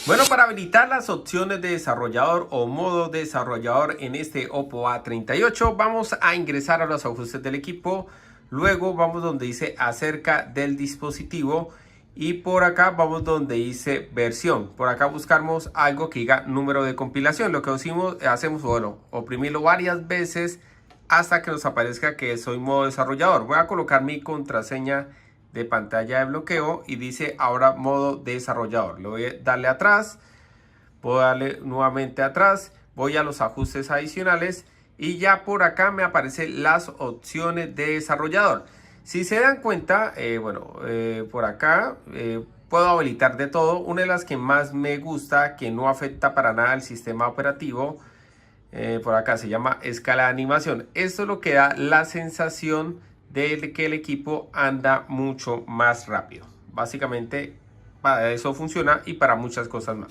Bueno, para habilitar las opciones de desarrollador o modo desarrollador en este OPPO A38, vamos a ingresar a los ajustes del equipo. Luego vamos donde dice acerca del dispositivo y por acá vamos donde dice versión. Por acá buscamos algo que diga número de compilación. Lo que hacemos, bueno, oprimirlo varias veces hasta que nos aparezca que soy modo desarrollador. Voy a colocar mi contraseña de pantalla de bloqueo y dice ahora modo desarrollador. Le voy a darle atrás, voy a darle nuevamente atrás, voy a los ajustes adicionales y ya por acá me aparecen las opciones de desarrollador. Si se dan cuenta, por acá puedo habilitar de todo. Una de las que más me gusta, que no afecta para nada al sistema operativo, por acá se llama escala de animación. Esto es lo que da la sensación de que el equipo anda mucho más rápido. Básicamente para eso funciona y para muchas cosas más.